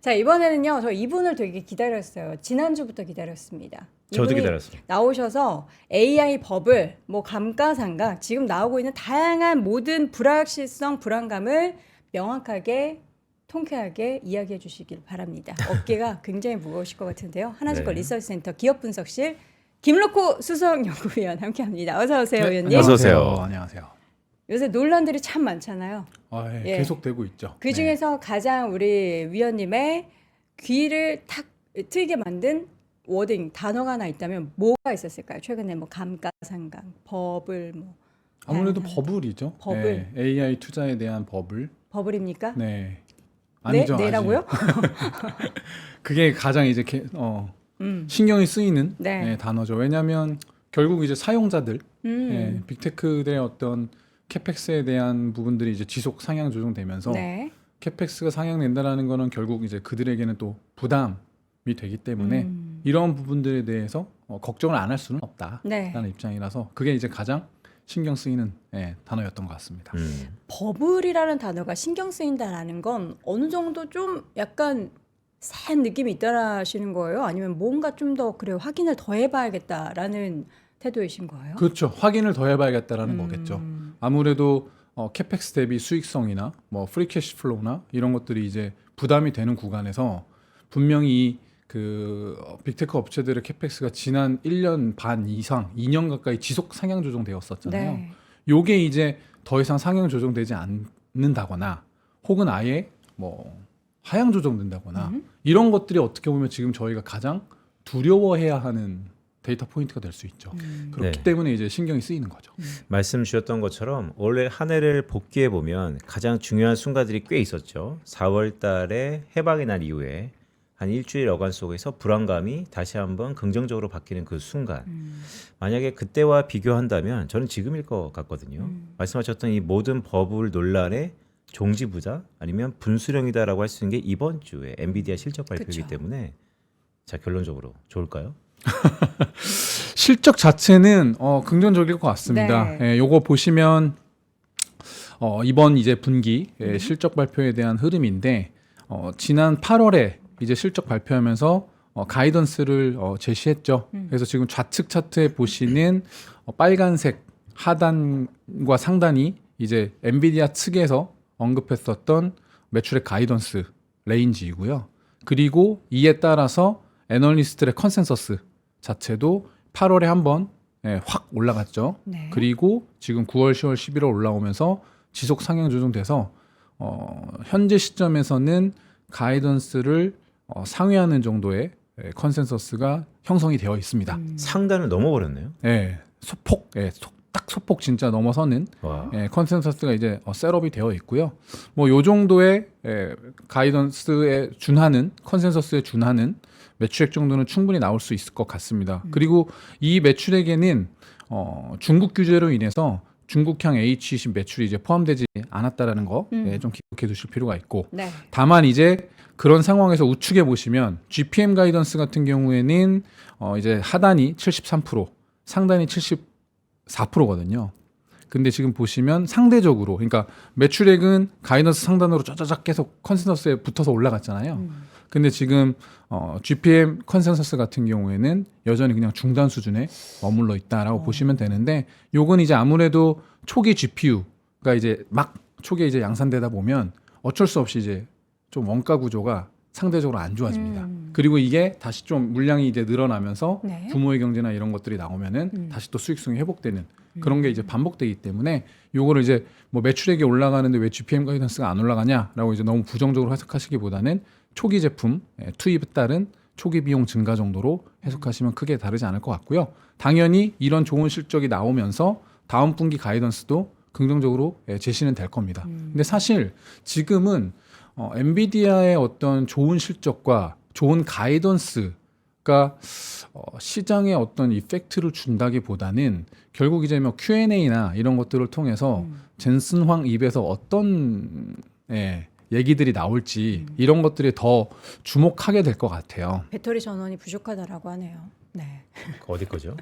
자, 이번에는요. 저 이분을 되게 기다렸어요. 지난주부터 기다렸습니다. 저도 이분이 기다렸습니다. 나오셔서 AI 버블, 뭐 감가상각, 지금 나오고 있는 다양한 모든 불확실성, 불안감을 명확하게 통쾌하게 이야기해 주시길 바랍니다. 어깨가 굉장히 무거우실 것 같은데요. 하나증권 네. 리서치센터 기업분석실 김록호 수석연구위원 함께합니다. 어서 오세요, 네, 의원님. 어서 오세요. 안녕하세요. 요새 논란들이 참 많잖아요. 예, 예. 계속되고 있죠. 그 중에서 가장 우리 위원님의 귀를 탁 트이게 만든 워딩 단어가 하나 있다면 뭐가 있었을까요? 최근에 뭐 감가상각, 버블, 뭐 아무래도 다양한- 버블이죠. 버블. 네, AI 투자에 대한 버블. 버블입니까? 네. 아니죠. 아직. 네라고요? 그게 가장 이제 신경이 쓰이는 네. 단어죠. 왜냐하면 결국 이제 사용자들, 음. 빅테크들의 어떤 캐펙스에 대한 부분들이 이제 지속 상향 조정되면서 네. 캐펙스가 상향된다라는 거는 결국 이제 그들에게는 또 부담이 되기 때문에 이런 부분들에 대해서 걱정을 안 할 수는 없다라는 네. 입장이라서 그게 이제 가장 신경 쓰이는 단어였던 것 같습니다. 버블이라는 단어가 신경 쓰인다라는 건 어느 정도 좀 약간 센 느낌이 있다라시는 거예요? 아니면 뭔가 좀 더 그래 확인을 더 해봐야겠다라는 태도이신 거예요? 그렇죠. 확인을 더 해봐야겠다라는 거겠죠. 아무래도 캐펙스 대비 수익성이나 뭐 프리캐시 플로우나 이런 것들이 이제 부담이 되는 구간에서 분명히 그 빅테크 업체들의 캐펙스가 지난 1년 반 이상, 2년 가까이 지속 상향 조정되었었잖아요. 네. 요게 이제 더 이상 상향 조정되지 않는다거나 혹은 아예 뭐 하향 조정된다거나 이런 것들이 어떻게 보면 지금 저희가 가장 두려워해야 하는 데이터 포인트가 될 수 있죠. 그렇기 네. 때문에 이제 신경이 쓰이는 거죠. 말씀 주셨던 것처럼 원래 한 해를 복귀해 보면 가장 중요한 순간들이 꽤 있었죠. 4월 달에 해방의 날 이후에 한 일주일 여간 속에서 불안감이 다시 한번 긍정적으로 바뀌는 그 순간. 만약에 그때와 비교한다면 저는 지금일 것 같거든요. 말씀하셨던 이 모든 버블 논란의 종지부자 아니면 분수령이다라고 할 수 있는 게 이번 주에 엔비디아 실적 발표이기 그쵸. 때문에 자 결론적으로 좋을까요? 실적 자체는 긍정적일 것 같습니다. 네. 요거 보시면 이번 이제 분기 실적 발표에 대한 흐름인데 지난 8월에 이제 실적 발표하면서 가이던스를 제시했죠. 그래서 지금 좌측 차트에 보시는 빨간색 하단과 상단이 이제 엔비디아 측에서 언급했었던 매출액 가이던스 레인지이고요. 그리고 이에 따라서 애널리스트의 컨센서스 자체도 8월에 한번 확 올라갔죠. 네. 그리고 지금 9월, 10월, 11월 올라오면서 지속 상향 조정돼서 현재 시점에서는 가이던스를 상회하는 정도의 컨센서스가 형성이 되어 있습니다. 상단을 넘어버렸네요. 소폭, 딱 소폭 진짜 넘어서는 와. 컨센서스가 이제 셋업이 되어 있고요. 뭐 요 정도의 가이던스에 준하는 컨센서스에 준하는 매출액 정도는 충분히 나올 수 있을 것 같습니다. 그리고 이 매출액에는 중국 규제로 인해서 중국향 H20 매출이 이제 포함되지 않았다라는 거 좀 기억해 두실 필요가 있고 네. 다만 이제 그런 상황에서 우측에 보시면 GPM 가이던스 같은 경우에는 이제 하단이 73%, 상단이 74%거든요. 근데 지금 보시면 상대적으로 그러니까 매출액은 가이던스 상단으로 쫙쫙 계속 컨센서스에 붙어서 올라갔잖아요. 근데 지금 GPM 컨센서스 같은 경우에는 여전히 그냥 중단 수준에 머물러 있다라고 보시면 되는데 요건 이제 아무래도 초기 GPU가 이제 막 초기에 이제 양산되다 보면 어쩔 수 없이 이제 좀 원가 구조가 상대적으로 안 좋아집니다. 그리고 이게 다시 좀 물량이 이제 늘어나면서 네. 규모의 경제나 이런 것들이 나오면은 다시 또 수익성이 회복되는 그런 게 이제 반복되기 때문에 요거를 이제 뭐 매출액이 올라가는데 왜 GPM 가이던스가 안 올라가냐라고 이제 너무 부정적으로 해석하시기보다는 초기 제품 투입에 따른 초기 비용 증가 정도로 해석하시면 크게 다르지 않을 것 같고요. 당연히 이런 좋은 실적이 나오면서 다음 분기 가이던스도 긍정적으로 제시는 될 겁니다. 근데 사실 지금은 엔비디아의 어떤 좋은 실적과 좋은 가이던스가 시장에 어떤 이펙트를 준다기보다는 결국 이제 뭐 Q&A나 이런 것들을 통해서 젠슨 황 입에서 어떤 얘기들이 나올지 이런 것들이 더 주목하게 될 것 같아요. 배터리 전원이 부족하다라고 하네요. 네. 어디 거죠?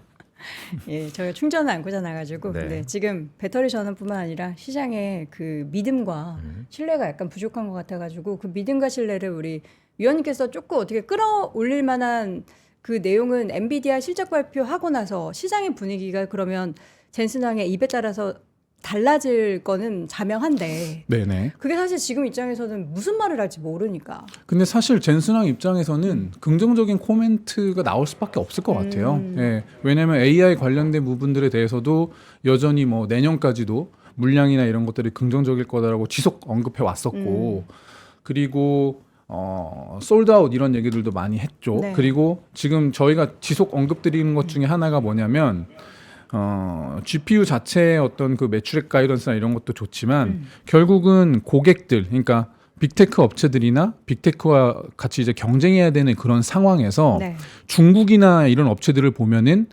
예, 저희가 충전을 안 꽂아놔가지고 네. 네, 지금 배터리 전원뿐만 아니라 시장에 그 믿음과 신뢰가 약간 부족한 것 같아가지고 그 믿음과 신뢰를 우리 위원님께서 조금 어떻게 끌어올릴 만한 그 내용은 엔비디아 실적 발표하고 나서 시장의 분위기가 그러면 젠슨 황의 입에 따라서 달라질 거는 자명한데 네네. 그게 사실 지금 입장에서는 무슨 말을 할지 모르니까. 근데 사실 젠슨왕 입장에서는 긍정적인 코멘트가 나올 수밖에 없을 것 같아요. 예, 왜냐하면 AI 관련된 부분들에 대해서도 여전히 뭐 내년까지도 물량이나 이런 것들이 긍정적일 거다라고 지속 언급해 왔었고, 그리고 솔드아웃 이런 얘기들도 많이 했죠. 네. 그리고 지금 저희가 지속 언급드리는 것 중에 하나가 뭐냐면 GPU 자체의 어떤 그 매출액 가이던스나 이런 것도 좋지만 결국은 고객들, 그러니까 빅테크 업체들이나 빅테크와 같이 이제 경쟁해야 되는 그런 상황에서 네. 중국이나 이런 업체들을 보면은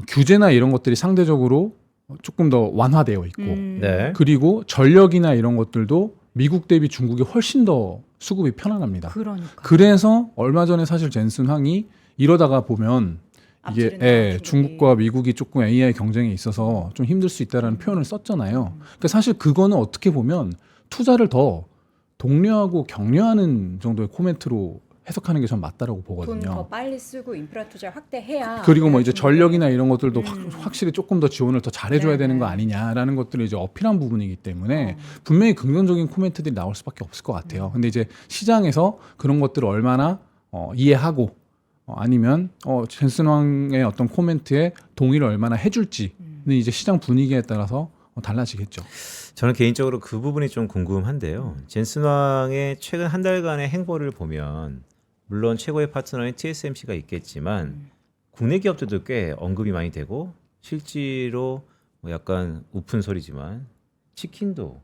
규제나 이런 것들이 상대적으로 조금 더 완화되어 있고, 네. 그리고 전력이나 이런 것들도 미국 대비 중국이 훨씬 더 수급이 편안합니다. 그러니까. 그래서 얼마 전에 사실 젠슨 황이 이러다가 보면 이게 앞지른다, 중국이. 중국과 미국이 조금 AI 경쟁에 있어서 좀 힘들 수 있다라는 표현을 썼잖아요. 그러니까 사실 그거는 어떻게 보면 투자를 더 독려하고 격려하는 정도의 코멘트로 해석하는 게 전 맞다라고 돈 더 보거든요. 빨리 쓰고 인프라 투자 확대해야. 그리고 뭐 이제 중국에 전력이나 이런 것들도 확실히 조금 더 지원을 더 잘해줘야 네, 되는 거 네. 아니냐라는 것들을 이제 어필한 부분이기 때문에 분명히 긍정적인 코멘트들이 나올 수밖에 없을 것 같아요. 근데 이제 시장에서 그런 것들을 얼마나 이해하고 아니면 젠슨 황의 어떤 코멘트에 동의를 얼마나 해줄지는 이제 시장 분위기에 따라서 달라지겠죠. 저는 개인적으로 그 부분이 좀 궁금한데요. 젠슨 황의 최근 한 달간의 행보를 보면 물론 최고의 파트너인 TSMC가 있겠지만 국내 기업들도 꽤 언급이 많이 되고 실제로 뭐 약간 우픈 소리지만 치킨도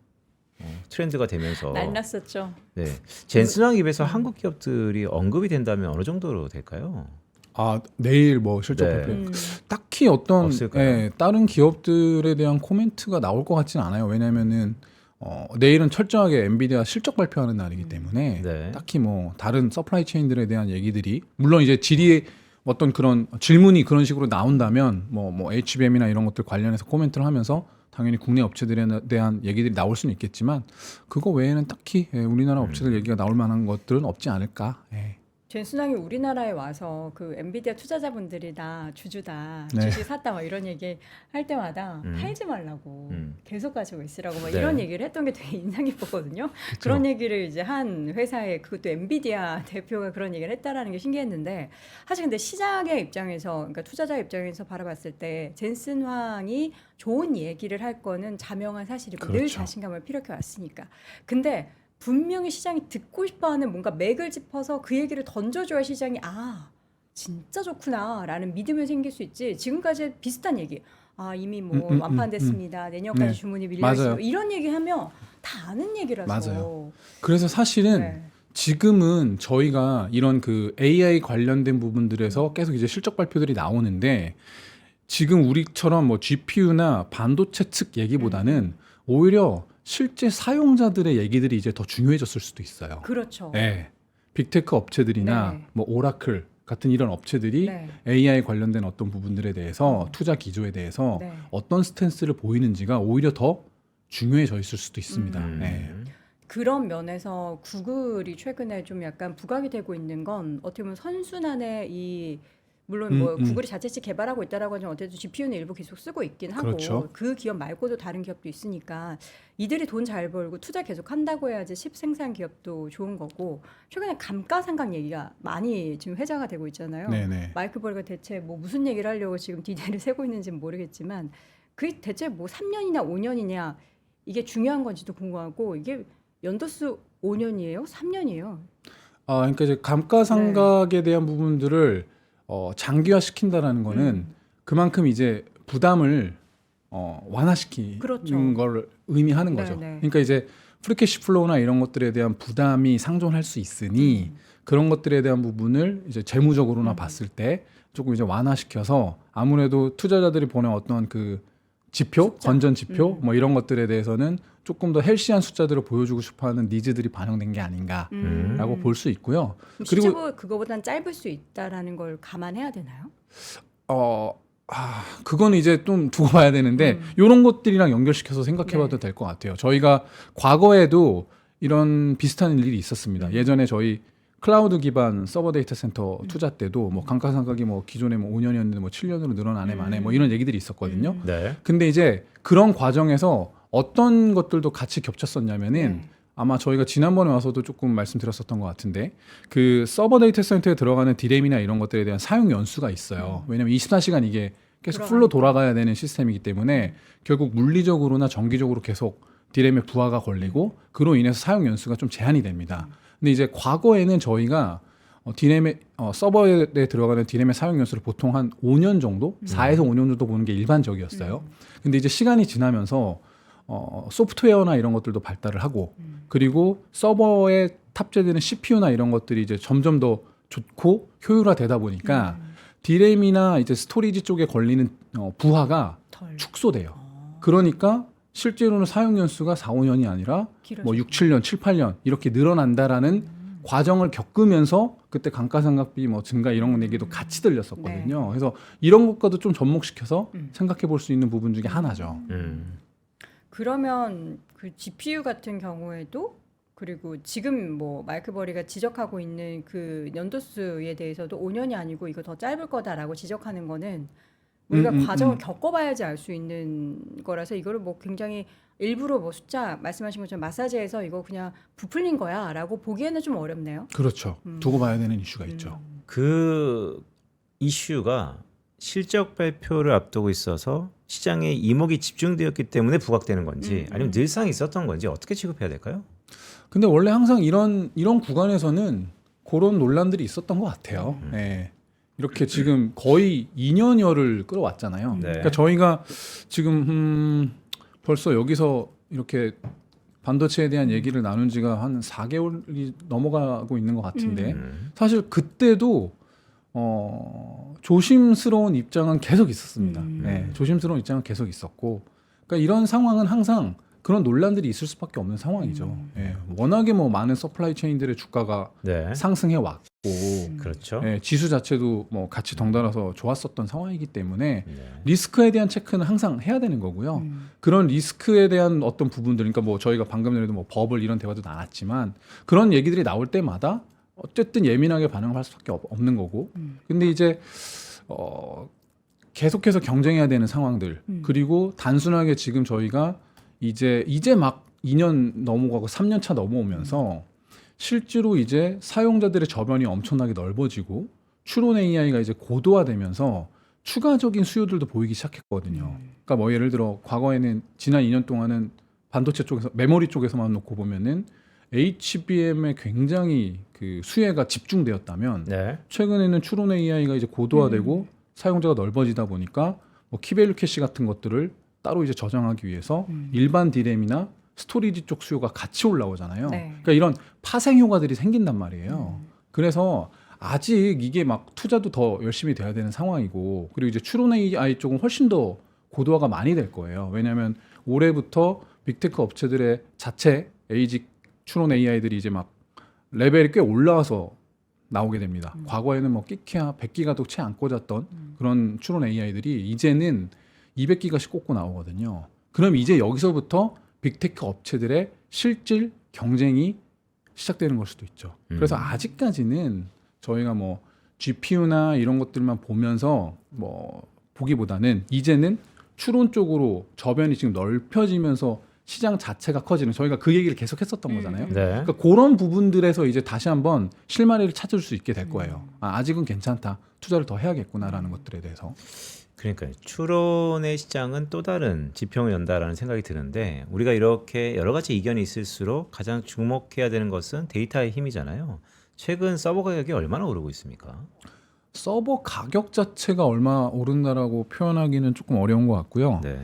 트렌드가 되면서 날랐었죠. 네. 젠슨 황 입에서 한국 기업들이 언급이 된다면 어느 정도로 될까요? 아, 내일 뭐 실적 네. 발표 딱히 어떤 없을까요? 다른 기업들에 대한 코멘트가 나올 것 같지는 않아요. 왜냐면은 내일은 철저하게 엔비디아 실적 발표하는 날이기 때문에 네. 딱히 뭐 다른 서플라이 체인들에 대한 얘기들이 물론 이제 질의의 어떤 그런 질문이 그런 식으로 나온다면 뭐 HBM이나 이런 것들 관련해서 코멘트를 하면서 당연히 국내 업체들에 대한 얘기들이 나올 수는 있겠지만 그거 외에는 딱히 우리나라 업체들 얘기가 나올 만한 것들은 없지 않을까. 예. 젠슨 황이 우리나라에 와서 그 엔비디아 투자자분들이 다 주주다, 네. 주식 샀다 막 이런 얘기 할 때마다 팔지 말라고 계속 가지고 있으라고 막 네. 이런 얘기를 했던 게 되게 인상 깊었거든요. 그런 얘기를 이제 한 회사에 그것도 엔비디아 대표가 그런 얘기를 했다라는 게 신기했는데 사실 근데 시장의 입장에서 그러니까 투자자 입장에서 바라봤을 때 젠슨 황이 좋은 얘기를 할 거는 자명한 사실이고 늘 그렇죠. 자신감을 피력해 왔으니까. 근데 분명히 시장이 듣고 싶어하는 뭔가 맥을 짚어서 그 얘기를 던져줘야 시장이 진짜 좋구나라는 믿음이 생길 수 있지. 지금까지 비슷한 얘기. 이미 뭐 완판됐습니다. 내년까지 네. 주문이 밀려 맞아요. 있어요. 이런 얘기하면 다 아는 얘기라서. 맞아요. 그래서 사실은 네. 지금은 저희가 이런 그 AI 관련된 부분들에서 계속 이제 실적 발표들이 나오는데 지금 우리처럼 뭐 GPU나 반도체 측 얘기보다는 오히려 실제 사용자들의 얘기들이 이제 더 중요해졌을 수도 있어요. 그렇죠. 네. 빅테크 업체들이나 네. 뭐 오라클 같은 이런 업체들이 네. AI 관련된 어떤 부분들에 대해서 투자 기조에 대해서 네. 어떤 스탠스를 보이는지가 오히려 더 중요해져 있을 수도 있습니다. 음. 네. 그런 면에서 구글이 최근에 좀 약간 부각이 되고 있는 건 어떻게 보면 선순환의 이 물론 뭐 구글이 자체식 개발하고 있다라고 하지만 어쨌든 GPU는 일부 계속 쓰고 있긴 하고 그렇죠. 그 기업 말고도 다른 기업도 있으니까 이들이 돈 잘 벌고 투자 계속 한다고 해야지 칩생산 기업도 좋은 거고 최근에 감가상각 얘기가 많이 지금 회자가 되고 있잖아요. 네네. 마이클 버리가 대체 뭐 무슨 얘기를 하려고 지금 디데이를 세고 있는지는 모르겠지만 그게 대체 뭐 3년이냐 5년이냐 이게 중요한 건지도 궁금하고 이게 연도수 5년이에요? 3년이에요? 그러니까 이제 감가상각에 대한 부분들을 장기화 시킨다라는 거는 그만큼 이제 부담을 완화시키는 그렇죠. 걸 의미하는 거죠. 네, 네. 그러니까 이제 프리캐시 플로우나 이런 것들에 대한 부담이 상존할 수 있으니 그런 것들에 대한 부분을 이제 재무적으로나 봤을 때 조금 이제 완화시켜서 아무래도 투자자들이 보는 어떤 그 지표, 숫자. 건전 지표 뭐 이런 것들에 대해서는 조금 더 헬시한 숫자들을 보여주고 싶어하는 니즈들이 반영된 게 아닌가라고 볼 수 있고요. 그리고 실제로 그거보단 짧을 수 있다라는 걸 감안해야 되나요? 그거는 이제 좀 두고 봐야 되는데 이런 것들이랑 연결시켜서 생각해봐도 될 것 같아요. 저희가 과거에도 이런 비슷한 일이 있었습니다. 예전에 저희 클라우드 기반 서버 데이터 센터 투자 때도 뭐 감가상각이 뭐 기존에 뭐 5년이었는데 뭐 7년으로 늘어나네 마네 뭐 이런 얘기들이 있었거든요. 네. 근데 이제 그런 과정에서 어떤 것들도 같이 겹쳤었냐면은 아마 저희가 지난번에 와서도 조금 말씀드렸었던 것 같은데 그 서버 데이터 센터에 들어가는 디램이나 이런 것들에 대한 사용 연수가 있어요. 왜냐하면 24시간 이게 계속 풀로 돌아가야 되는 시스템이기 때문에 결국 물리적으로나 정기적으로 계속 디램의 부하가 걸리고 그로 인해서 사용 연수가 좀 제한이 됩니다. 근데 이제 과거에는 저희가 디램의 서버에 들어가는 디램의 사용 연수를 보통 한 5년 정도, 4에서 5년 정도 보는 게 일반적이었어요. 근데 이제 시간이 지나면서 소프트웨어나 이런 것들도 발달을 하고 그리고 서버에 탑재되는 CPU나 이런 것들이 이제 점점 더 좋고 효율화되다 보니까 디램이나 이제 스토리지 쪽에 걸리는 부하가 축소돼요. 그러니까 실제로는 사용 연수가 4, 5년이 아니라 뭐 6, 7년, 7, 8년 이렇게 늘어난다라는 과정을 겪으면서 그때 감가상각비 뭐 증가 이런 얘기도 같이 들렸었거든요. 네. 그래서 이런 것과도 좀 접목시켜서 생각해 볼 수 있는 부분 중에 하나죠. 그러면 그 GPU 같은 경우에도 그리고 지금 뭐 마이크 버리가 지적하고 있는 그 연도수에 대해서도 5년이 아니고 이거 더 짧을 거다라고 지적하는 거는 우리가 과정을 겪어봐야지 알 수 있는 거라서 이거를 뭐 굉장히 일부러 뭐 숫자 말씀하신 것처럼 마사지해서 이거 그냥 부풀린 거야라고 보기에는 좀 어렵네요. 그렇죠. 두고 봐야 되는 이슈가 있죠. 그 이슈가 실적 발표를 앞두고 있어서 시장에 이목이 집중되었기 때문에 부각되는 건지 아니면 늘상 있었던 건지 어떻게 취급해야 될까요? 근데 원래 항상 이런 구간에서는 그런 논란들이 있었던 것 같아요. 네. 이렇게 지금 거의 2년여를 끌어왔잖아요. 네. 그러니까 저희가 지금 벌써 여기서 이렇게 반도체에 대한 얘기를 나눈 지가 한 4개월이 넘어가고 있는 것 같은데 사실 그때도 조심스러운 입장은 계속 있었습니다. 네, 조심스러운 입장은 계속 있었고 그러니까 이런 상황은 항상 그런 논란들이 있을 수밖에 없는 상황이죠. 예, 워낙에 뭐 많은 서플라이 체인들의 주가가 네. 상승해 왔고, 그렇죠. 예, 지수 자체도 뭐 같이 덩달아서 좋았었던 상황이기 때문에 네. 리스크에 대한 체크는 항상 해야 되는 거고요. 그런 리스크에 대한 어떤 부분들, 그러니까 뭐 저희가 방금 전에도 뭐 버블 이런 대화도 나눴지만 그런 얘기들이 나올 때마다 어쨌든 예민하게 반응을 할 수밖에 없는 거고. 근데 이제 계속해서 경쟁해야 되는 상황들, 그리고 단순하게 지금 저희가 이제 막 2년 넘어가고 3년 차 넘어오면서 실제로 이제 사용자들의 저변이 엄청나게 넓어지고 추론 AI가 이제 고도화되면서 추가적인 수요들도 보이기 시작했거든요. 그러니까 뭐 예를 들어 과거에는 지난 2년 동안은 반도체 쪽에서 메모리 쪽에서만 놓고 보면은 HBM에 굉장히 그 수혜가 집중되었다면 네. 최근에는 추론 AI가 이제 고도화되고 사용자가 넓어지다 보니까 뭐 키밸류 캐시 같은 것들을 따로 이제 저장하기 위해서 일반 디램이나 스토리지 쪽 수요가 같이 올라오잖아요. 네. 그러니까 이런 파생 효과들이 생긴단 말이에요. 그래서 아직 이게 막 투자도 더 열심히 돼야 되는 상황이고 그리고 이제 추론 AI 쪽은 훨씬 더 고도화가 많이 될 거예요. 왜냐하면 올해부터 빅테크 업체들의 자체 에이직 추론 AI들이 이제 막 레벨이 꽤 올라와서 나오게 됩니다. 과거에는 뭐 끼키야 100기가도 채 안 꽂았던 그런 추론 AI들이 이제는 200기가씩 꽂고 나오거든요. 그럼 이제 여기서부터 빅테크 업체들의 실질 경쟁이 시작되는 걸 수도 있죠. 그래서 아직까지는 저희가 뭐 GPU나 이런 것들만 보면서 뭐 보기보다는 이제는 추론 쪽으로 저변이 지금 넓혀지면서 시장 자체가 커지는 저희가 그 얘기를 계속 했었던 거잖아요. 네. 그러니까 그런 부분들에서 이제 다시 한번 실마리를 찾을 수 있게 될 거예요. 아직은 괜찮다. 투자를 더 해야겠구나라는 것들에 대해서. 그러니까 추론의 시장은 또 다른 지평을 연다라는 생각이 드는데 우리가 이렇게 여러 가지 이견이 있을수록 가장 주목해야 되는 것은 데이터의 힘이잖아요. 최근 서버 가격이 얼마나 오르고 있습니까? 서버 가격 자체가 얼마 오른다라고 표현하기는 조금 어려운 것 같고요. 네.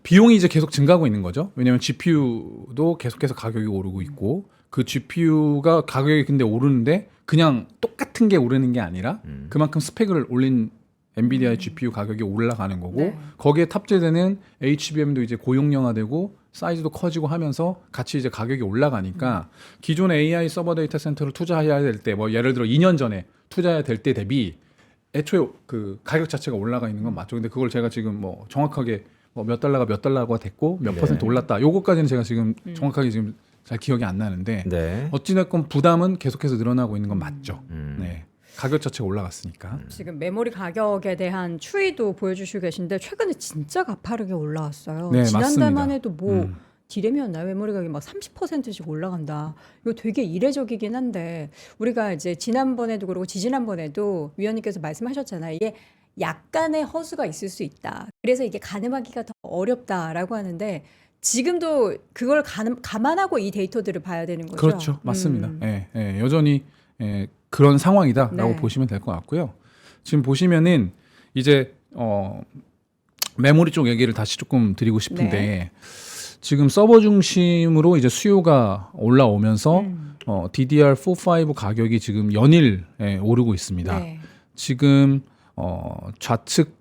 비용이 이제 계속 증가하고 있는 거죠. 왜냐하면 GPU도 계속해서 가격이 오르고 있고 그 GPU가 가격이 근데 오르는데 그냥 똑같은 게 오르는 게 아니라 그만큼 스펙을 올린 엔비디아의 GPU 가격이 올라가는 거고 네. 거기에 탑재되는 HBM도 이제 고용량화되고 사이즈도 커지고 하면서 같이 이제 가격이 올라가니까 기존의 AI 서버 데이터 센터를 투자해야 될 때 뭐 예를 들어 2년 전에 투자해야 될 때 대비 애초에 그 가격 자체가 올라가 있는 건 맞죠. 근데 그걸 제가 지금 뭐 정확하게 뭐 몇 달러가 됐고 몇 네. 퍼센트 올랐다. 요거까지는 제가 지금 정확하게 지금 잘 기억이 안 나는데 네. 어찌됐건 부담은 계속해서 늘어나고 있는 건 맞죠. 음. 네. 가격 자체가 올라갔으니까. 지금 메모리 가격에 대한 추이도 보여주시고 계신데 최근에 진짜 가파르게 올라왔어요. 네, 지난달만 맞습니다. 해도 뭐 음. 디램이었나요? 메모리 가격이 막 30%씩 올라간다. 이거 되게 이례적이긴 한데 우리가 이제 지난번에도 그러고 지지난번에도 위원님께서 말씀하셨잖아요. 이게 약간의 허수가 있을 수 있다. 그래서 이게 가늠하기가 더 어렵다라고 하는데 지금도 그걸 감안하고 이 데이터들을 봐야 되는 거죠. 그렇죠. 맞습니다. 여전히 그런 상황이다라고 네. 보시면 될 것 같고요. 지금 보시면은 이제 메모리 쪽 얘기를 다시 조금 드리고 싶은데 네. 지금 서버 중심으로 이제 수요가 올라오면서 DDR4, 5 가격이 지금 연일 오르고 있습니다. 네. 지금 좌측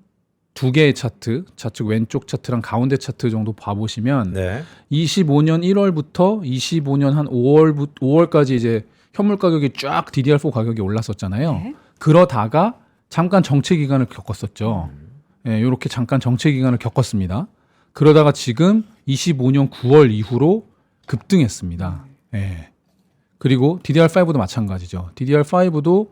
두 개의 차트, 좌측 왼쪽 차트랑 가운데 차트 정도 봐보시면 네. 25년 1월부터 25년 한 5월까지 이제 현물 가격이 쫙 DDR4 가격이 올랐었잖아요. 네. 그러다가 잠깐 정체 기간을 겪었었죠. 이렇게 잠깐 정체 기간을 겪었습니다. 그러다가 지금 25년 9월 이후로 급등했습니다. 그리고 DDR5도 마찬가지죠. DDR5도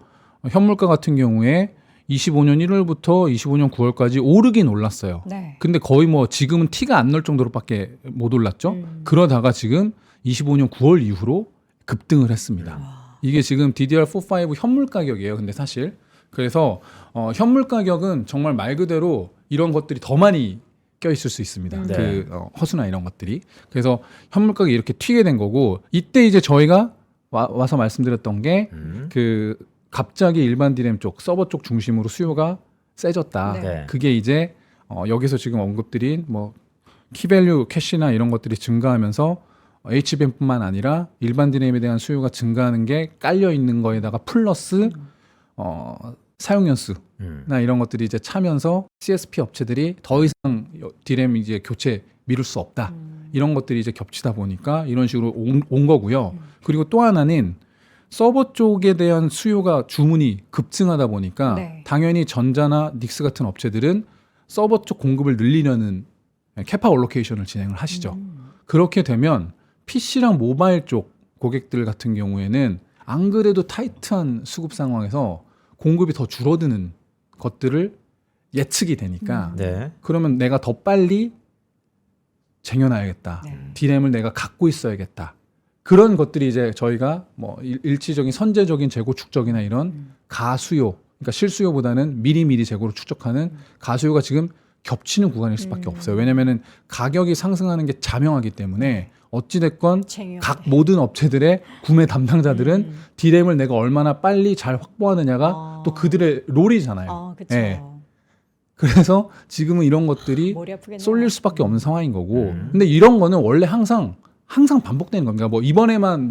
현물가 같은 경우에 25년 1월부터 25년 9월까지 오르긴 올랐어요. 네. 근데 거의 뭐 지금은 티가 안 날 정도로밖에 못 올랐죠. 그러다가 지금 25년 9월 이후로 급등을 했습니다. 이게 지금 DDR4, 5 현물 가격이에요. 근데 사실 그래서 현물 가격은 정말 말 그대로 이런 것들이 더 많이 껴 있을 수 있습니다. 네. 그 허수나 이런 것들이. 그래서 현물 가격이 이렇게 튀게 된 거고 이때 이제 저희가 와서 말씀드렸던 게 그 갑자기 일반 디램 쪽 서버 쪽 중심으로 수요가 세졌다. 네. 그게 이제 여기서 지금 언급드린 뭐 키밸류 캐시나 이런 것들이 증가하면서 HBM뿐만 아니라 일반 디램에 대한 수요가 증가하는 게 깔려 있는 거에다가 플러스 사용 연수나 이런 것들이 이제 차면서 CSP 업체들이 더 이상 디램 이제 교체 미룰 수 없다. 이런 것들이 이제 겹치다 보니까 이런 식으로 온 거고요. 그리고 또 하나는 서버 쪽에 대한 수요가 주문이 급증하다 보니까 네. 당연히 전자나 닉스 같은 업체들은 서버 쪽 공급을 늘리려는 캐파 올로케이션을 진행을 하시죠. 그렇게 되면 PC랑 모바일 쪽 고객들 같은 경우에는 안 그래도 타이트한 수급 상황에서 공급이 더 줄어드는 것들을 예측이 되니까 네. 그러면 내가 더 빨리 쟁여놔야겠다. 네. 디램을 내가 갖고 있어야겠다. 그런 것들이 이제 저희가 뭐 일치적인 선제적인 재고 축적이나 이런 가수요, 그러니까 실수요보다는 미리미리 재고를 축적하는 가수요가 지금 겹치는 구간일 수밖에 없어요. 왜냐하면은 가격이 상승하는 게 자명하기 때문에 어찌됐건 쟁여야 각 돼. 모든 업체들의 구매 담당자들은 디램을 내가 얼마나 빨리 잘 확보하느냐가 또 그들의 롤이잖아요. 그렇죠. 예. 그래서 지금은 이런 것들이 머리 아프겠네요. 쏠릴 수밖에 없는 상황인 거고. 근데 이런 거는 원래 항상 반복되는 겁니다. 뭐 이번에만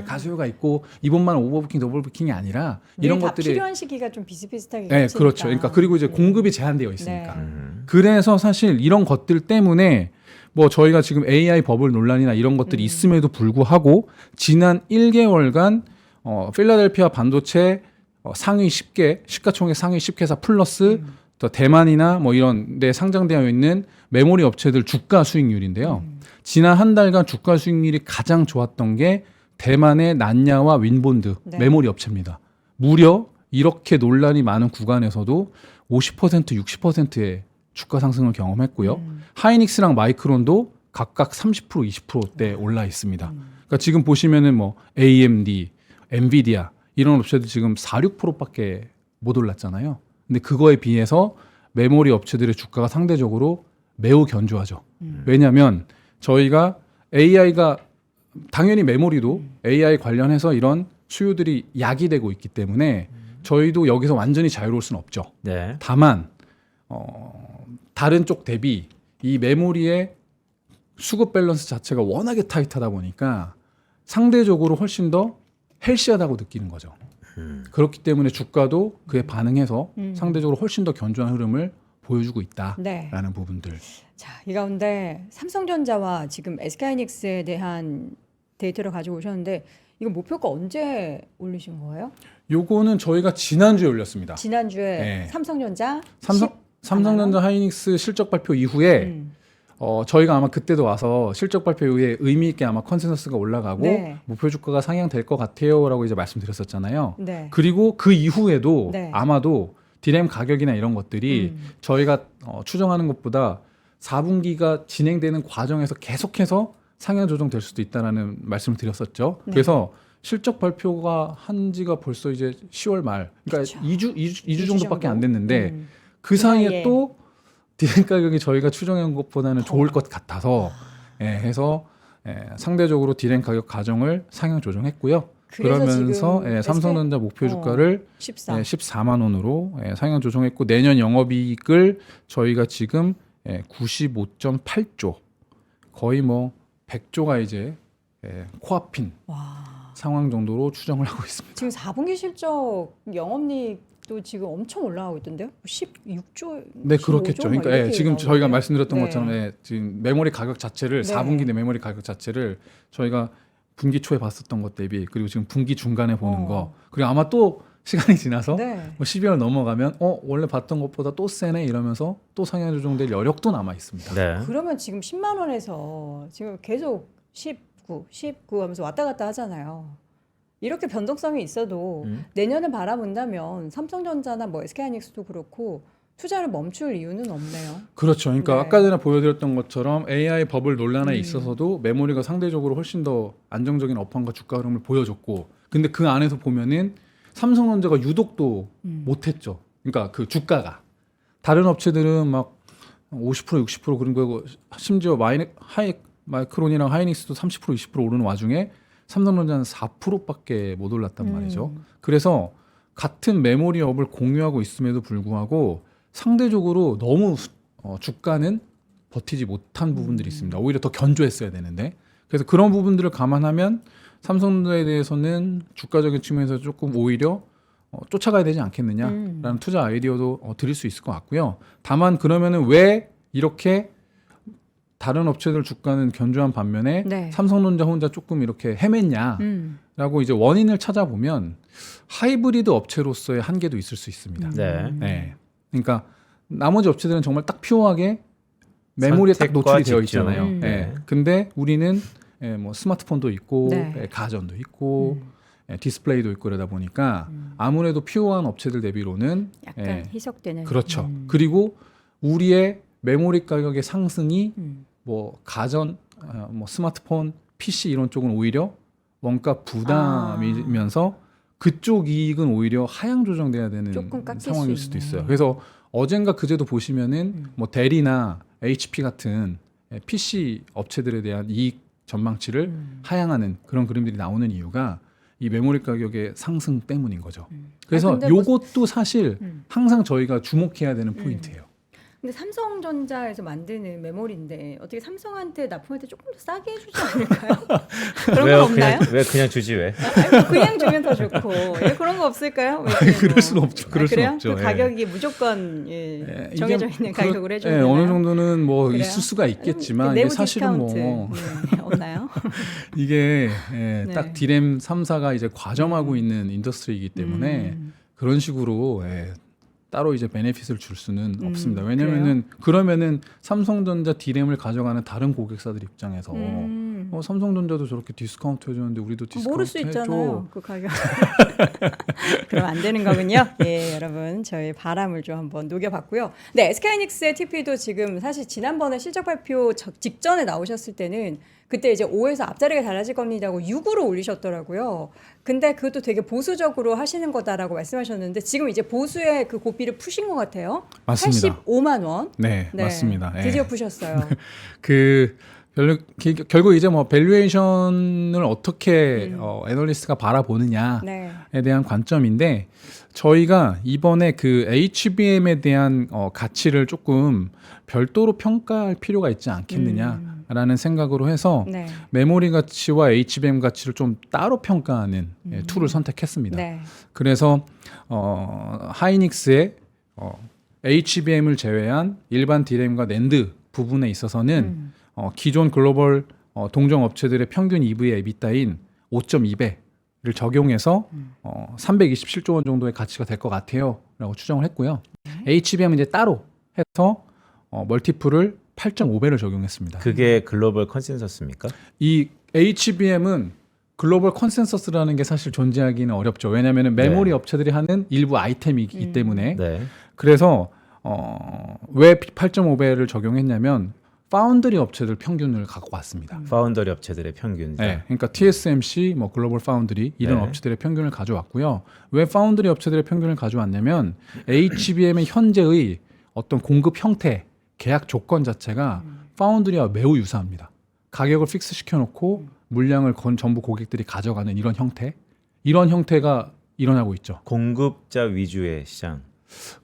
가수요가 있고 이번만 오버부킹, 더블부킹이 아니라 이런 다 것들이 필요한 시기가 좀 비슷비슷하게 네, 겹치니까. 그렇죠. 그러니까 그리고 이제 공급이 제한되어 있으니까. 네. 그래서 사실 이런 것들 때문에 뭐 저희가 지금 AI 버블 논란이나 이런 것들이 있음에도 불구하고 지난 1개월간 필라델피아 반도체 상위 10개, 시가총액 상위 10개사 플러스 또 대만이나 뭐 이런 데 상장되어 있는 메모리 업체들 주가 수익률인데요. 지난 한 달간 주가 수익률이 가장 좋았던 게 대만의 난야와 윈본드 네. 메모리 업체입니다. 무려 이렇게 논란이 많은 구간에서도 50%, 60%의 주가 상승을 경험했고요. 하이닉스랑 마이크론도 각각 30%, 20%대 올라 있습니다. 그러니까 지금 보시면은 뭐 AMD, 엔비디아 이런 업체들 지금 4, 6%밖에 못 올랐잖아요. 근데 그거에 비해서 메모리 업체들의 주가가 상대적으로 매우 견조하죠. 왜냐하면 저희가 AI가 당연히 메모리도 AI 관련해서 이런 수요들이 야기되고 있기 때문에 저희도 여기서 완전히 자유로울 수는 없죠. 네. 다만 다른 쪽 대비 이 메모리의 수급 밸런스 자체가 워낙에 타이트하다 보니까 상대적으로 훨씬 더 헬시하다고 느끼는 거죠. 그렇기 때문에 주가도 그에 반응해서 상대적으로 훨씬 더 견조한 흐름을 보여주고 있다라는 네. 부분들. 자, 이 가운데 삼성전자와 지금 SK하이닉스에 대한 데이터를 가지고 오셨는데 이거 목표가 언제 올리신 거예요? 요거는 저희가 지난주에 올렸습니다. 지난주에 네. 삼성전자 삼성전자 하이닉스 실적 발표 이후에 저희가 아마 그때도 와서 실적 발표 이후에 의미 있게 아마 컨센서스가 올라가고 네. 목표 주가가 상향될 것 같아요라고 이제 말씀드렸었잖아요. 네. 그리고 그 이후에도 네. 아마도 디램 가격이나 이런 것들이 저희가 추정하는 것보다 4분기가 진행되는 과정에서 계속해서 상향 조정될 수도 있다라는 말씀을 드렸었죠. 네. 그래서 실적 발표가 한 지가 벌써 이제 10월 말, 그러니까 그쵸. 2주 정도밖에 안 됐는데 음. 그 사이에 사이에. 또 디램 가격이 저희가 추정한 것보다는 좋을 것 같아서 해서 상대적으로 디램 가격 가정을 상향 조정했고요. 그래서 그러면서 지금 삼성전자 목표 주가를 14. 14만 원으로 상향 조정했고 내년 영업이익을 저희가 지금 95.8조 거의 뭐 100조가 이제 코앞인 와. 상황 정도로 추정을 하고 있습니다. 지금 4분기 실적 영업이익도 지금 엄청 올라가고 있던데요? 16조. 네, 그렇겠죠. 그러니까 지금 저희가 말씀드렸던 네. 것처럼 지금 메모리 가격 자체를 네. 4분기 내 메모리 가격 자체를 저희가 분기 초에 봤었던 것 대비 그리고 지금 분기 중간에 보는 거 그리고 아마 또 시간이 지나서 네. 뭐 12월 넘어가면 원래 봤던 것보다 또 세네 이러면서 또 상향 조정될 여력도 남아 있습니다. 네. 그러면 지금 10만 원에서 지금 계속 19 하면서 왔다 갔다 하잖아요. 이렇게 변동성이 있어도 내년을 바라본다면 삼성전자나 뭐 SK하이닉스도 그렇고 투자를 멈출 이유는 없네요. 그렇죠. 그러니까 네. 아까 전에 보여드렸던 것처럼 AI 버블 논란에 있어서도 메모리가 상대적으로 훨씬 더 안정적인 업황과 주가 흐름을 보여줬고 근데 그 안에서 보면은 삼성전자가 유독 또 못했죠. 그러니까 그 주가가 다른 업체들은 막 50% 60% 그런 거고 심지어 마이크론이랑 하이닉스도 30% 20% 오르는 와중에 삼성전자는 4%밖에 못 올랐단 말이죠. 그래서 같은 메모리업을 공유하고 있음에도 불구하고 상대적으로 너무 주가는 버티지 못한 부분들이 있습니다. 오히려 더 견조했어야 되는데 그래서 그런 부분들을 감안하면 삼성전자에 대해서는 주가적인 측면에서 조금 오히려 쫓아가야 되지 않겠느냐라는 투자 아이디어도 드릴 수 있을 것 같고요. 다만 그러면은 왜 이렇게 다른 업체들 주가는 견조한 반면에 네. 삼성전자 혼자 조금 이렇게 헤맸냐라고 이제 원인을 찾아보면 하이브리드 업체로서의 한계도 있을 수 있습니다. 네. 네. 그러니까 나머지 업체들은 정말 딱 퓨어하게 메모리에 딱 선택과 노출이 되어 집중. 있잖아요. 네. 근데 우리는 뭐 스마트폰도 있고 네. 가전도 있고 디스플레이도 있고 그러다 보니까 아무래도 퓨어한 업체들 대비로는 약간 희석되는. 그렇죠. 그리고 우리의 메모리 가격의 상승이 뭐 가전, 뭐 스마트폰, PC 이런 쪽은 오히려 원가 부담이면서 그쪽 이익은 오히려 하향 조정돼야 되는 조금 깎일 상황일 수 수도 있네. 있어요. 그래서 어젠가 그제도 보시면은 뭐 델이나 HP 같은 PC 업체들에 대한 이익 전망치를 하향하는 그런 그림들이 나오는 이유가 이 메모리 가격의 상승 때문인 거죠. 그래서 근데 뭐- 요것도 사실 항상 저희가 주목해야 되는 포인트예요. 근데 삼성전자에서 만드는 메모리인데 어떻게 삼성한테 납품할 때 조금 더 싸게 해주지 않을까요? 그런 건 없나요? 왜 그냥 주지 왜? 아니, 뭐 그냥 주면 더 좋고 예, 그런 거 없을까요? 왜 이렇게 그럴 수는 없죠. 그럴 수는 그래요? 없죠. 그 예. 가격이 무조건 이게 정해져 있는 가격으로 해주는 예, 어느 정도는 뭐 그래요? 있을 수가 있겠지만 내부 이게 사실은 디스카운트 뭐 없나요? 이게 네. 딱 디램 3사가 이제 과점하고 있는 인더스트리이기 때문에 그런 식으로 따로 이제 베네핏을 줄 수는 없습니다. 왜냐면은 그러면은 삼성전자 디램을 가져가는 다른 고객사들 입장에서 삼성전자도 저렇게 디스카운트 해주는데 우리도 모를 수 디스카운트 있잖아요. 해줘. 그 가격. 그럼 안 되는 거군요. 예, 여러분 저희 바람을 좀 한번 녹여봤고요. 네, SK하이닉스의 TP도 지금 사실 지난번에 실적 발표 직전에 나오셨을 때는 그때 이제 5에서 앞자리가 달라질 겁니다고 6으로 올리셨더라고요. 근데 그것도 되게 보수적으로 하시는 거다라고 말씀하셨는데 지금 이제 보수의 그 고삐를 푸신 것 같아요. 맞습니다. 85만 원. 네, 맞습니다. 예. 드디어 푸셨어요. 결국 이제 뭐 밸류에이션을 어떻게 애널리스트가 바라보느냐에 네. 대한 관점인데 저희가 이번에 그 HBM에 대한 가치를 조금 별도로 평가할 필요가 있지 않겠느냐라는 생각으로 해서 네. 메모리 가치와 HBM 가치를 좀 따로 평가하는 툴을 선택했습니다. 네. 그래서 하이닉스의 HBM을 제외한 일반 디램과 낸드 부분에 있어서는 기존 글로벌 동종 업체들의 평균 EV의 EBITDA인 5.2배를 적용해서 327조 원 정도의 가치가 될 것 같아요 라고 추정을 했고요. HBM은 이제 따로 해서 멀티플을 8.5배를 적용했습니다. 그게 글로벌 컨센서스입니까? 이 HBM은 글로벌 컨센서스라는 게 사실 존재하기는 어렵죠. 왜냐하면 메모리 네. 업체들이 하는 일부 아이템이기 때문에. 네. 그래서 왜 8.5배를 적용했냐면 파운드리 업체들 평균을 갖고 왔습니다. 파운더리 업체들의 평균. 네, 그러니까 TSMC, 뭐 글로벌 파운드리 이런 네. 업체들의 평균을 가져왔고요. 왜 파운드리 업체들의 평균을 가져왔냐면 HBM의 현재의 어떤 공급 형태, 계약 조건 자체가 파운드리와 매우 유사합니다. 가격을 픽스 시켜놓고 물량을 전부 고객들이 가져가는 이런 형태가 일어나고 있죠. 공급자 위주의 시장.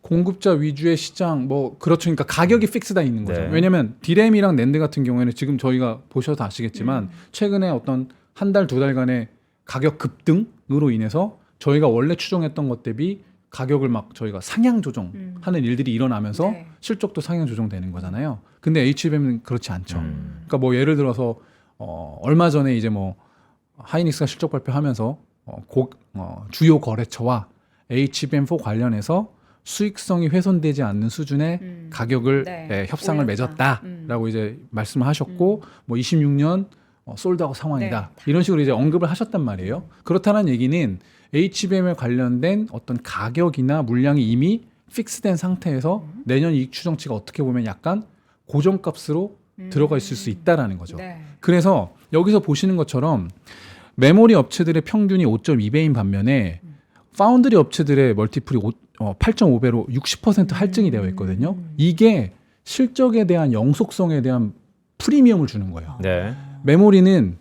공급자 위주의 시장, 뭐 그렇죠. 그러니까 가격이 픽스돼 있는 거죠. 네. 왜냐하면 디램이랑 낸드 같은 경우에는 지금 저희가 보셔도 아시겠지만 최근에 어떤 한 달, 두 달간의 가격 급등으로 인해서 저희가 원래 추정했던 것 대비 가격을 막 저희가 상향 조정하는 일들이 일어나면서 네. 실적도 상향 조정되는 거잖아요. 근데 HBM은 그렇지 않죠. 음. 그러니까 뭐 예를 들어서 얼마 전에 이제 뭐 하이닉스가 실적 발표하면서 주요 거래처와 HBM4 관련해서 수익성이 훼손되지 않는 수준의 가격을 네. 협상을 올렸다. 맺었다라고 이제 말씀을 하셨고 뭐 26년 솔드아웃 상황이다 네. 이런 식으로 이제 언급을 하셨단 말이에요. 그렇다는 얘기는 HBM에 관련된 어떤 가격이나 물량이 이미 픽스된 상태에서 내년 이익 추정치가 어떻게 보면 약간 고정값으로 들어가 있을 수 있다라는 거죠. 네. 그래서 여기서 보시는 것처럼 메모리 업체들의 평균이 5.2배인 반면에 파운드리 업체들의 멀티플이 8.5배로 60% 할증이 되어 있거든요. 이게 실적에 대한 영속성에 대한 프리미엄을 주는 거예요. 네. 메모리는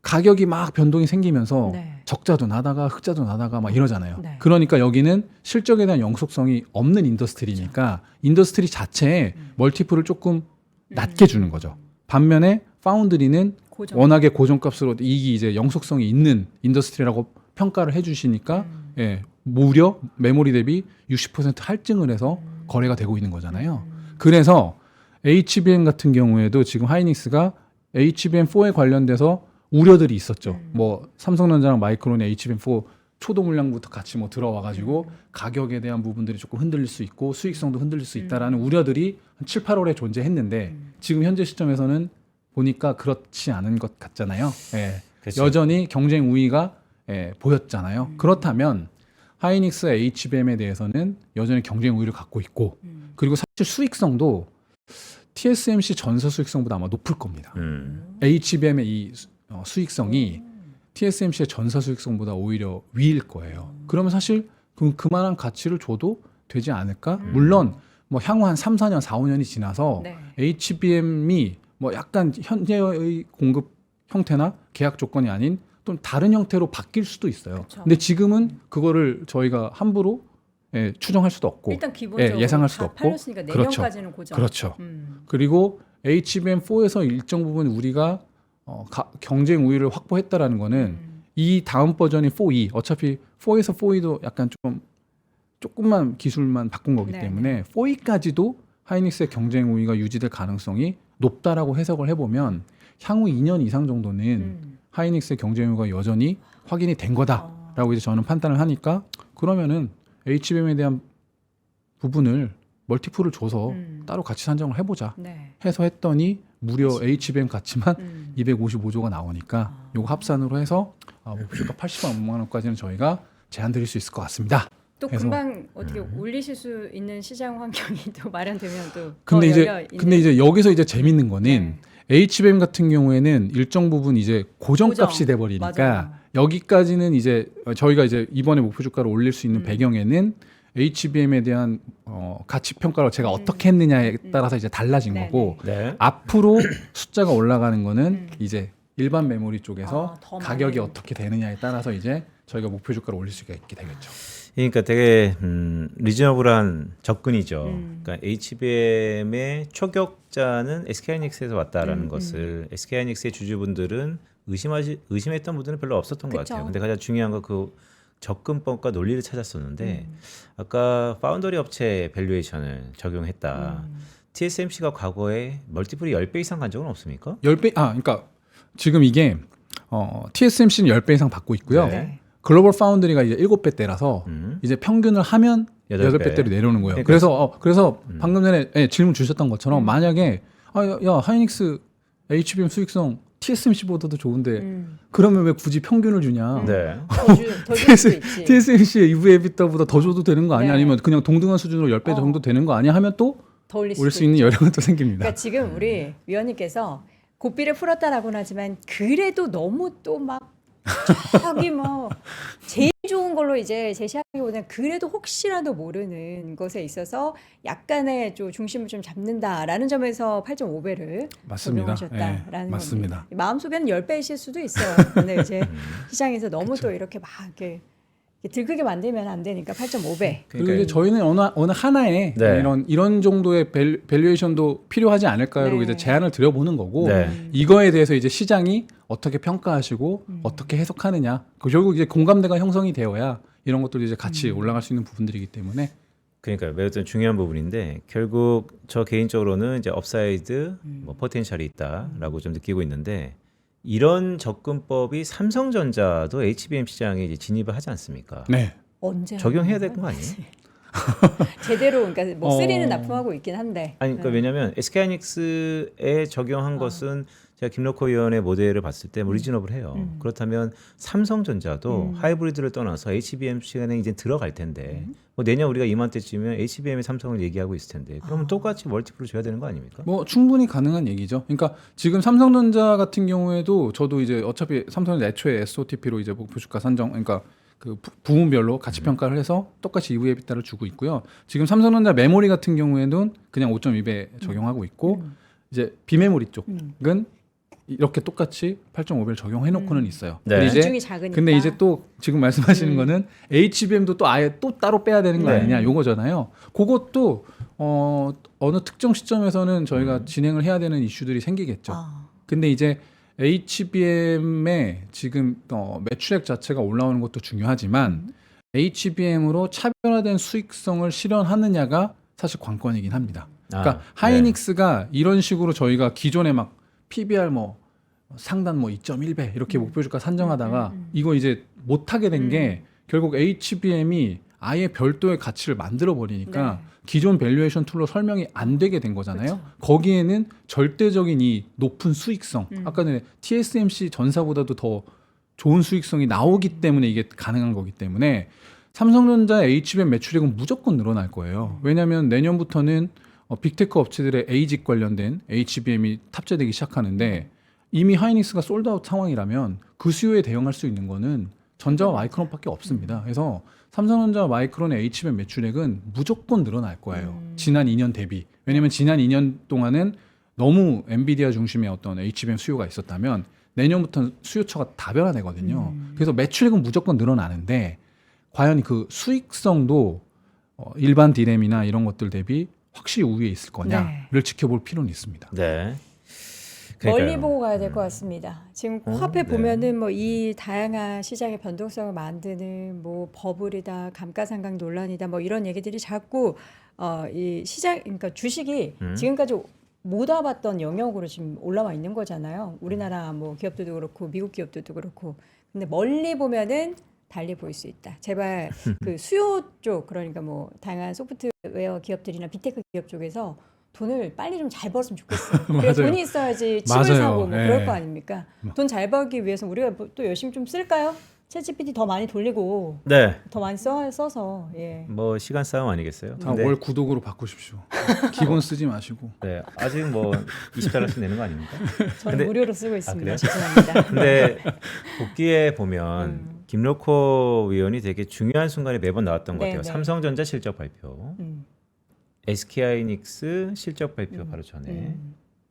가격이 막 변동이 생기면서 네. 적자도 나다가 흑자도 나다가 막 이러잖아요. 네. 그러니까 여기는 실적에 대한 영속성이 없는 인더스트리니까 인더스트리 자체에 멀티플을 조금 낮게 주는 거죠. 반면에 파운드리는 고정. 워낙에 고정값으로 이익이 이제 영속성이 있는 인더스트리라고 평가를 해주시니까 예, 무려 메모리 대비 60% 할증을 해서 거래가 되고 있는 거잖아요. 그래서 HBM 같은 경우에도 지금 하이닉스가 HBM4에 관련돼서 우려들이 있었죠. 뭐 삼성전자랑 마이크론의 HBM4 초도 물량부터 같이 뭐 들어와가지고 가격에 대한 부분들이 조금 흔들릴 수 있고 수익성도 흔들릴 수 있다라는 우려들이 한 7, 8월에 존재했는데 지금 현재 시점에서는 보니까 그렇지 않은 것 같잖아요. 예. 그렇죠. 여전히 경쟁 우위가 보였잖아요. 그렇다면 하이닉스 HBM에 대해서는 여전히 경쟁 우위를 갖고 있고 그리고 사실 수익성도 TSMC 전사 수익성보다 아마 높을 겁니다. HBM의 이 수익성이 TSMC의 전사 수익성보다 오히려 위일 거예요. 그러면 사실 그만한 가치를 줘도 되지 않을까? 물론 뭐 향후 한 3, 4년, 4, 5년이 지나서 네. HBM이 뭐 약간 현재의 공급 형태나 계약 조건이 아닌 또 다른 형태로 바뀔 수도 있어요. 그쵸. 근데 지금은 그거를 저희가 함부로 추정할 수도 없고 일단 기본적으로 예상할 수도 다 없고 팔렸으니까 내년까지는 고정. 그렇죠. 그리고 HBM4에서 일정 부분 우리가 경쟁 우위를 확보했다라는 거는 이 다음 버전이 4E 어차피 4에서 4E도 약간 조금만 기술만 바꾼 거기 네, 때문에 4E까지도 하이닉스의 경쟁 우위가 유지될 가능성이 높다라고 해석을 해보면 향후 2년 이상 정도는 하이닉스의 경쟁 우위가 여전히 확인이 된 거다라고 이제 저는 판단을 하니까 그러면은 HBM에 대한 부분을 멀티플을 줘서 따로 같이 산정을 해보자 네. 해서 했더니 무려 HBM 가치만 255조가 나오니까 요거 합산으로 해서 목표가 80만 원까지는 저희가 제한 드릴 수 있을 것 같습니다. 또 해서- 금방 어떻게 올리실 수 있는 시장 환경이 또 마련되면 또 근데 더 열려 근데 있는- 이제 여기서 이제 재밌는 거는 네. HBM 같은 경우에는 일정 부분 이제 고정값이 고정. 돼 버리니까 맞아요. 여기까지는 이제 저희가 이제 이번에 목표 주가를 올릴 수 음. 있는 배경에는 HBM에 대한 가치 평가를 제가 어떻게 했느냐에 따라서 이제 달라진 네네. 거고 네. 앞으로 숫자가 올라가는 거는 이제 일반 메모리 쪽에서 더 가격이 많은- 어떻게 되느냐에 따라서 이제 저희가 목표 주가를 올릴 수가 있게 되겠죠. 그러니까 되게 리저너블한 접근이죠. 음. 그러니까 HBM의 초격자는 SK하이닉스에서 왔다라는 것을 SK하이닉스의 주주분들은 의심했던 분들은 별로 없었던 것 그쵸. 같아요. 근데 가장 중요한 건 그 접근법과 논리를 찾았었는데 아까 파운더리 업체 밸류에이션을 적용했다. TSMC가 과거에 멀티플이 10배 이상 간 적은 없습니까? 10배 그러니까 지금 이게 TSMC는 10배 이상 받고 있고요. 네. 글로벌 파운드리가 이제 7배대라서 이제 평균을 하면 8배. 8배대로 내려오는 거예요. 네, 그래서 방금 전에 질문 주셨던 것처럼 만약에 야 하이닉스 HBM 수익성 TSMC보다도 좋은데 그러면 왜 굳이 평균을 주냐? 네. 더 줄 수도 있지. TSMC의 EV 에비타보다 더 줘도 되는 거 아니야? 네. 아니면 그냥 동등한 수준으로 10배 정도 되는 거 아니야? 하면 또 더 올릴 올릴 수도 수 있는 여력은 또 생깁니다. 그러니까 지금 우리 위원님께서 고삐를 풀었다라고는 하지만 그래도 너무 또 막 저기 뭐 제일 좋은 걸로 이제 제시하기보다는 그래도 혹시라도 모르는 것에 있어서 약간의 좀 중심을 좀 잡는다라는 점에서 8.5배를 맞습니다. 적용하셨다라는 예, 맞습니다. 겁니다. 마음속에는 10배이실 수도 있어요. 근데 이제 시장에서 너무 또 이렇게 막 이렇게 들크게 만들면 안 되니까 8.5배. 그리고 이제 저희는 어느 하나에 네. 이런 정도의 밸류에이션도 필요하지 않을까요? 네. 이제 제안을 드려보는 거고 네. 이거에 대해서 이제 시장이 어떻게 평가하시고 어떻게 해석하느냐 결국 이제 공감대가 형성이 되어야 이런 것들이 이제 같이 올라갈 수 있는 부분들이기 때문에 그러니까 매우 좀 중요한 부분인데 결국 저 개인적으로는 이제 업사이드 뭐 포텐셜이 있다라고 좀 느끼고 있는데 이런 접근법이 삼성전자도 HBM 시장에 이제 진입을 하지 않습니까? 네. 언제 적용해야 하는 될 거 거야? 아니에요? 제대로 그러니까 뭐 어. 3는 납품하고 있긴 한데. 아니 그러니까 왜냐하면 SK하이닉스에 적용한 것은 제가 김로코 의원의 모델을 봤을 때 리즈너블 해요. 그렇다면 삼성전자도 하이브리드를 떠나서 HBM 시간에 이제 들어갈 텐데 뭐 내년 우리가 이맘때쯤이면 HBM의 삼성을 얘기하고 있을 텐데 그러면 똑같이 멀티플을 줘야 되는 거 아닙니까? 뭐 충분히 가능한 얘기죠. 그러니까 지금 삼성전자 같은 경우에도 저도 이제 어차피 삼성전자 애초에 SOTP로 이제 목표 주가 산정 그러니까 그 부문별로 가치 평가를 해서 똑같이 EV 에비타를 주고 있고요. 지금 삼성전자 메모리 같은 경우에는 그냥 5.2배 적용하고 있고 이제 비메모리 쪽은 이렇게 똑같이 8.5배를 적용해 놓고는 있어요. 네. 근데 이제 비중이 작으니까. 근데 이제 또 지금 말씀하시는 거는 HBM도 또 아예 또 따로 빼야 되는 거 네. 아니냐 요거잖아요. 그것도 어느 특정 시점에서는 저희가 진행을 해야 되는 이슈들이 생기겠죠. 근데 이제 HBM의 지금 매출액 자체가 올라오는 것도 중요하지만 HBM으로 차별화된 수익성을 실현하느냐가 사실 관건이긴 합니다. 그러니까 하이닉스가 이런 식으로 저희가 기존에 막 PBR 뭐 상단 뭐 2.1배 이렇게 목표 주가 산정하다가 이거 이제 못 하게 된 게 결국 HBM이 아예 별도의 가치를 만들어 버리니까 네. 기존 밸류에이션 툴로 설명이 안 되게 된 거잖아요. 그렇죠. 거기에는 절대적인 이 높은 수익성, 아까 전에 TSMC 전사보다도 더 좋은 수익성이 나오기 때문에 이게 가능한 거기 때문에 삼성전자 HBM 매출액은 무조건 늘어날 거예요. 왜냐하면 내년부터는 빅테크 업체들의 에이직 관련된 HBM이 탑재되기 시작하는데 이미 하이닉스가 솔드아웃 상황이라면 그 수요에 대응할 수 있는 거는 전자와 마이크론밖에 없습니다. 그래서 삼성전자 마이크론의 HBM 매출액은 무조건 늘어날 거예요. 지난 2년 대비. 왜냐하면 지난 2년 동안은 너무 엔비디아 중심의 어떤 HBM 수요가 있었다면 내년부터는 수요처가 다 변화되거든요. 그래서 매출액은 무조건 늘어나는데 과연 그 수익성도 일반 디램이나 이런 것들 대비 확실히 우위에 있을 거냐를 지켜볼 필요는 있습니다. 네. 멀리 그러니까요. 보고 가야 될 것 같습니다. 지금 코앞에 네. 보면은 뭐 이 다양한 시장의 변동성을 만드는 뭐 버블이다, 감가상각 논란이다, 뭐 이런 얘기들이 자꾸 이 시장 그러니까 주식이 지금까지 못 와봤던 영역으로 지금 올라와 있는 거잖아요. 우리나라 뭐 기업들도 그렇고 미국 기업들도 그렇고. 근데 멀리 보면은 달리 보일 수 있다. 제발 그 수요 쪽 그러니까 뭐 다양한 소프트웨어 기업들이나 빅테크 기업 쪽에서 돈을 빨리 좀 잘 벌었으면 좋겠어요. 그래 맞아요. 돈이 있어야지 집을 맞아요. 사고 뭐 예. 그럴 거 아닙니까? 돈 잘 벌기 위해서 우리가 뭐또 열심히 좀 쓸까요? 챗GPT 더 많이 돌리고 네. 더 많이 써서 예. 뭐 시간 싸움 아니겠어요? 다 월 구독으로 바꾸십시오. 기본 쓰지 마시고. 네. 아직 뭐 20달러씩 내는 거 아닙니까? 저는 근데- 무료로 쓰고 그래요? 있습니다. 죄송합니다. 근데 복귀에 보면 김로코 위원이 되게 중요한 순간에 매번 나왔던 것 네, 같아요. 네. 삼성전자 실적 발표, 음. SK하이닉스 실적 발표 바로 전에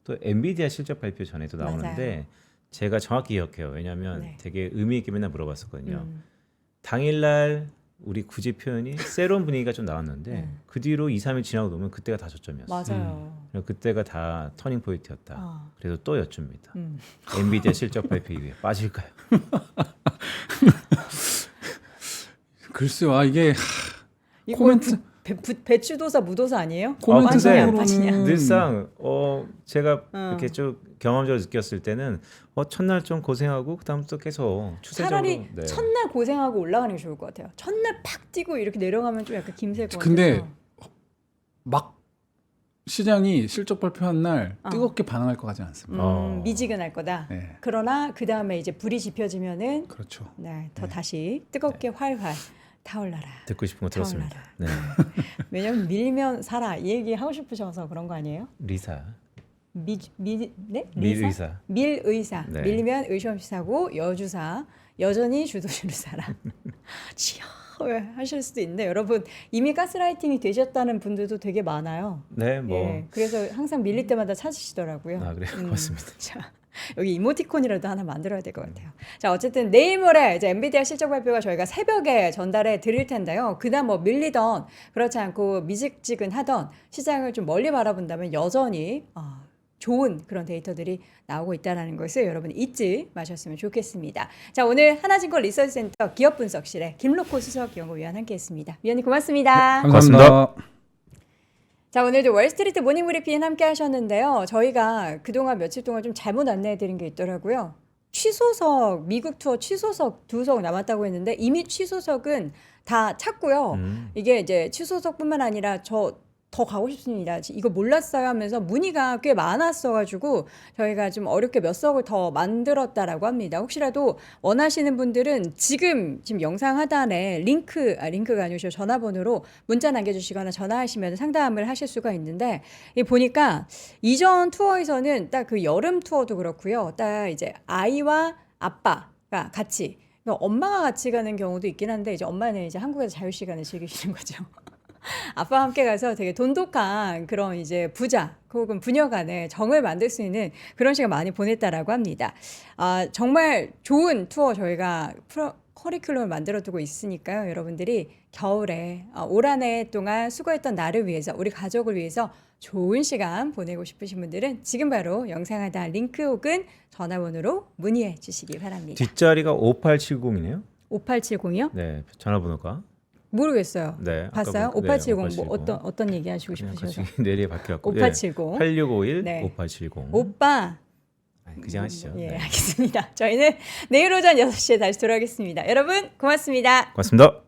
또 엔비디아 실적 발표 전에도 나오는데 맞아요. 제가 정확히 기억해요. 왜냐하면 네. 되게 의미 있게 맨날 물어봤었거든요. 당일날 우리 굳이 표현이 세론 분위기가 좀 나왔는데 그 뒤로 2, 3일 지나고 보면 그때가 다 저점이었어요. 맞아요. 그때가 다 터닝 포인트였다. 아. 그래서 또 여쭙니다. 음. 엔비디아 실적 발표 이후에 빠질까요? 글쎄요, 이게 이거 코멘트- 배추도사 무도사 아니에요? 코멘트 빠지냐, 안 상으로는- 빠지냐? 늘상 제가 이렇게 쭉 경험적으로 느꼈을 때는 첫날 좀 고생하고 그다음부터 계속 추세적으로 차라리 네. 첫날 고생하고 올라가는 게 좋을 것 같아요. 첫날 팍 뛰고 이렇게 내려가면 좀 약간 김새 것 같아서. 근데 막 시장이 실적 발표한 날 뜨겁게 반응할 것 같지 않습니다. 미지근할 거다. 네. 그러나 그 다음에 이제 불이 지펴지면은 그렇죠. 네, 더 다시 뜨겁게 활활 타올라라. 듣고 싶은 거 들었습니다. 네. 왜냐면 밀면 살아 이 얘기 하고 싶으셔서 그런 거 아니에요? 리사. 네? 밀의사. 밀의사. 네. 밀리면 의심 없이 사고 여주사. 여전히 주도주를 사람. 치여 하실 수도 있는데 여러분 이미 가스라이팅이 되셨다는 분들도 되게 많아요. 네, 뭐. 예, 그래서 항상 밀릴 때마다 찾으시더라고요. 아, 그래요. 고맙습니다. 자, 여기 이모티콘이라도 하나 만들어야 될 것 같아요. 자, 어쨌든 내일 모레 이제 엔비디아 실적 발표가 저희가 새벽에 전달해 드릴 텐데요. 그다음 뭐 밀리던 그렇지 않고 미직지근하던 시장을 좀 멀리 바라본다면 여전히 좋은 그런 데이터들이 나오고 있다는 것을 여러분 잊지 마셨으면 좋겠습니다. 자, 오늘 하나증권 리서치센터 기업분석실에 김록호 수석연구위원 함께했습니다. 위원님 고맙습니다. 감사합니다. 자, 오늘도 월스트리트 모닝 브리핑 함께 하셨는데요. 저희가 그동안 며칠 동안 좀 잘못 안내해 드린 게 있더라고요. 취소석, 미국 투어 취소석 2석 남았다고 했는데 이미 취소석은 다 찼고요. 이게 이제 취소석뿐만 아니라 저 더 가고 싶습니다. 이거 몰랐어요 하면서 문의가 꽤 많았어가지고 저희가 좀 어렵게 몇 석을 더 만들었다라고 합니다. 혹시라도 원하시는 분들은 지금 영상 하단에 링크가 아니죠. 전화번호로 문자 남겨주시거나 전화하시면 상담을 하실 수가 있는데 이 보니까 이전 투어에서는 딱 그 여름 투어도 그렇고요. 딱 이제 아이와 아빠가 같이 엄마가 같이 가는 경우도 있긴 한데 이제 엄마는 이제 한국에서 자유 시간을 즐기시는 거죠. 아빠와 함께 가서 되게 돈독한 그런 이제 부자 혹은 부녀 간의 정을 만들 수 있는 그런 시간 많이 보냈다라고 합니다. 정말 좋은 투어 저희가 커리큘럼을 만들어 두고 있으니까요. 여러분들이 겨울에 올 한 해 동안 수고했던 나를 위해서 우리 가족을 위해서 좋은 시간 보내고 싶으신 분들은 지금 바로 영상 하단 링크 혹은 전화번호로 문의해 주시기 바랍니다. 뒷자리가 5870이네요. 5870이요? 네, 전화번호가. 모르겠어요. 네, 봤어요? 아까 5870 네, 뭐 어떤 얘기 하시고 싶으셔서? 내리에 바뀌었고. 5870. 8651 네. 5870. 오빠. 그냥 하시죠. 예, 네. 알겠습니다. 저희는 내일 오전 6시에 다시 돌아오겠습니다. 여러분 고맙습니다. 고맙습니다.